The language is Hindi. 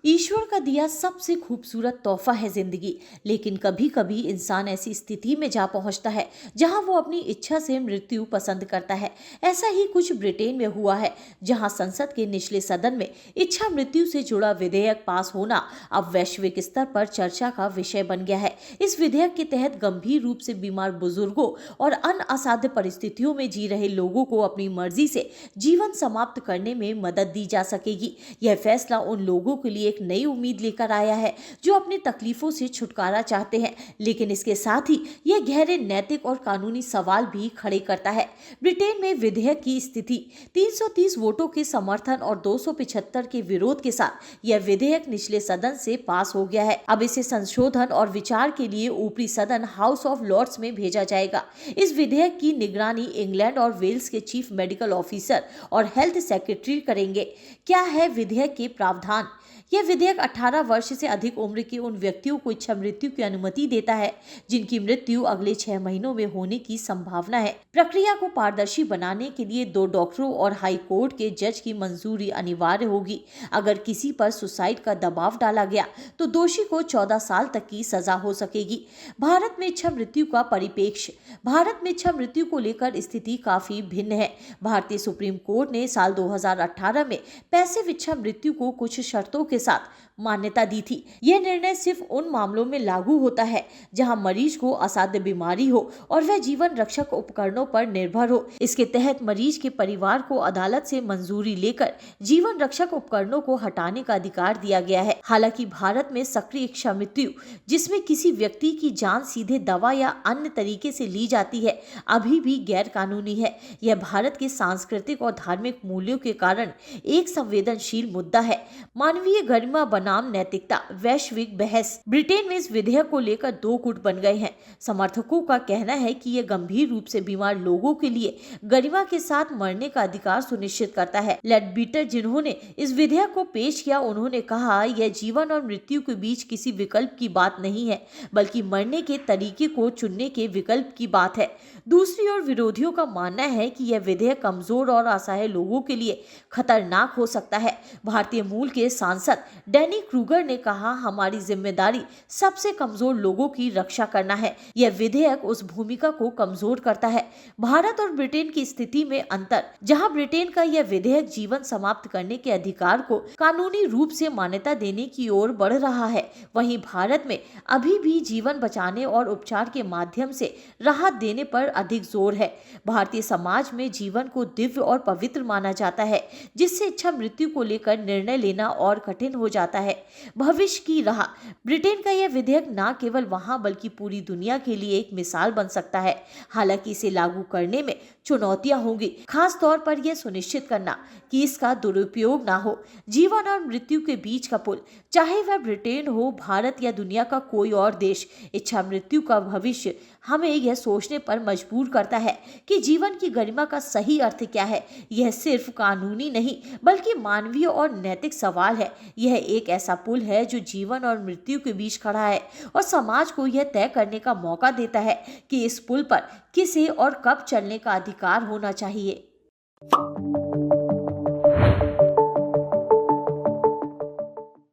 ईश्वर का दिया सबसे खूबसूरत तोहफा है जिंदगी। लेकिन कभी कभी इंसान ऐसी स्थिति में जा पहुंचता है जहां वो अपनी इच्छा से मृत्यु पसंद करता है। ऐसा ही कुछ ब्रिटेन में हुआ है, जहां संसद के निचले सदन में इच्छा मृत्यु से जुड़ा विधेयक पास होना अब वैश्विक स्तर पर चर्चा का विषय बन गया है। इस विधेयक के तहत गंभीर रूप से बीमार बुजुर्गों और अन्य असाध्य परिस्थितियों में जी रहे लोगों को अपनी मर्जी से जीवन समाप्त करने में मदद दी जा सकेगी। यह फैसला उन लोगों के लिए एक नई उम्मीद लेकर आया है जो अपनी तकलीफों से छुटकारा चाहते हैं, लेकिन इसके साथ ही यह गहरे नैतिक और कानूनी सवाल भी खड़े करता है। ब्रिटेन में विधेयक की स्थिति 330 वोटों के समर्थन और 275 के विरोध के साथ यह विधेयक निचले सदन से पास हो गया है। अब इसे संशोधन और विचार के लिए ऊपरी सदन हाउस ऑफ लॉर्ड्स में भेजा जाएगा। इस विधेयक की निगरानी इंग्लैंड और वेल्स के चीफ मेडिकल ऑफिसर और हेल्थ सेक्रेटरी करेंगे। क्या है विधेयक के प्रावधान? यह विधेयक 18 वर्ष से अधिक उम्र के उन व्यक्तियों को इच्छा मृत्यु की अनुमति देता है जिनकी मृत्यु अगले 6 महीनों में होने की संभावना है। प्रक्रिया को पारदर्शी बनाने के लिए 2 डॉक्टरों और हाई कोर्ट के जज की मंजूरी अनिवार्य होगी। अगर किसी पर सुसाइड का दबाव डाला गया तो दोषी को 14 साल तक की सजा हो सकेगी। भारत में इच्छा मृत्यु का परिप्रेक्ष्य। भारत में इच्छा मृत्यु को लेकर स्थिति काफी भिन्न है। भारतीय सुप्रीम कोर्ट ने साल 2018 में पैसिव इच्छा मृत्यु को कुछ शर्तों के साथ मान्यता दी थी। यह निर्णय सिर्फ उन मामलों में लागू होता है जहां मरीज को असाध्य बीमारी हो और वह जीवन रक्षक उपकरणों पर निर्भर हो। इसके तहत मरीज के परिवार को अदालत से मंजूरी लेकर जीवन रक्षक उपकरणों को हटाने का अधिकार दिया गया है। हालांकि भारत में सक्रिय इच्छा मृत्यु, जिसमें किसी व्यक्ति की जान सीधे दवा या अन्य तरीके से ली जाती है, अभी भी गैर कानूनी है। यह भारत के सांस्कृतिक और धार्मिक मूल्यों के कारण एक संवेदनशील मुद्दा है। मानवीय गरिमा बनाम नैतिकता, वैश्विक बहस। ब्रिटेन में इस विधेयक को लेकर 2 गुट बन गए हैं। समर्थकों का कहना है कि यह गंभीर रूप से बीमार लोगों के लिए गरिमा के साथ मरने का अधिकार सुनिश्चित करता है। लेडबीटर, जिन्होंने इस विधेयक को पेश किया, उन्होंने कहा, यह जीवन और मृत्यु के बीच किसी विकल्प की बात नहीं है, बल्कि मरने के तरीके को चुनने के विकल्प की बात है। दूसरी ओर विरोधियों का मानना है कि यह विधेयक कमजोर और असहाय लोगों के लिए खतरनाक हो सकता है। भारतीय मूल के सांसद डैनी क्रूगर ने कहा, हमारी जिम्मेदारी सबसे कमजोर लोगों की रक्षा करना है। यह विधेयक उस भूमिका को कमजोर करता है। भारत और ब्रिटेन की स्थिति में अंतर। जहां ब्रिटेन का यह विधेयक जीवन समाप्त करने के अधिकार को कानूनी रूप से मान्यता देने की ओर बढ़ रहा है, वहीं भारत में अभी भी जीवन बचाने और उपचार के माध्यम से राहत देने पर अधिक जोर है। भारतीय समाज में जीवन को दिव्य और पवित्र माना जाता है, जिससे इच्छा मृत्यु को लेकर निर्णय लेना और कठिन हो जाता है। भविष्य की राह। ब्रिटेन का यह विधेयक न केवल वहां बल्कि पूरी दुनिया के लिए एक मिसाल बन सकता है। हालांकि इसे लागू करने में चुनौतियां होंगी, खास तौर पर यह सुनिश्चित करना कि इसका दुरुपयोग ना हो। जीवन और मृत्यु के बीच का पुल, चाहे वह ब्रिटेन हो, भारत या दुनिया का कोई और देश, इच्छा मृत्यु का भविष्य हमें यह सोचने पर मजबूर करता है कि जीवन की गरिमा का सही अर्थ क्या है। यह सिर्फ कानूनी नहीं बल्कि मानवीय और नैतिक सवाल है। यह एक ऐसा पुल है जो जीवन और मृत्यु के बीच खड़ा है और समाज को यह तय करने का मौका देता है कि इस पुल पर किसे और कब चलने का अधिकार होना चाहिए।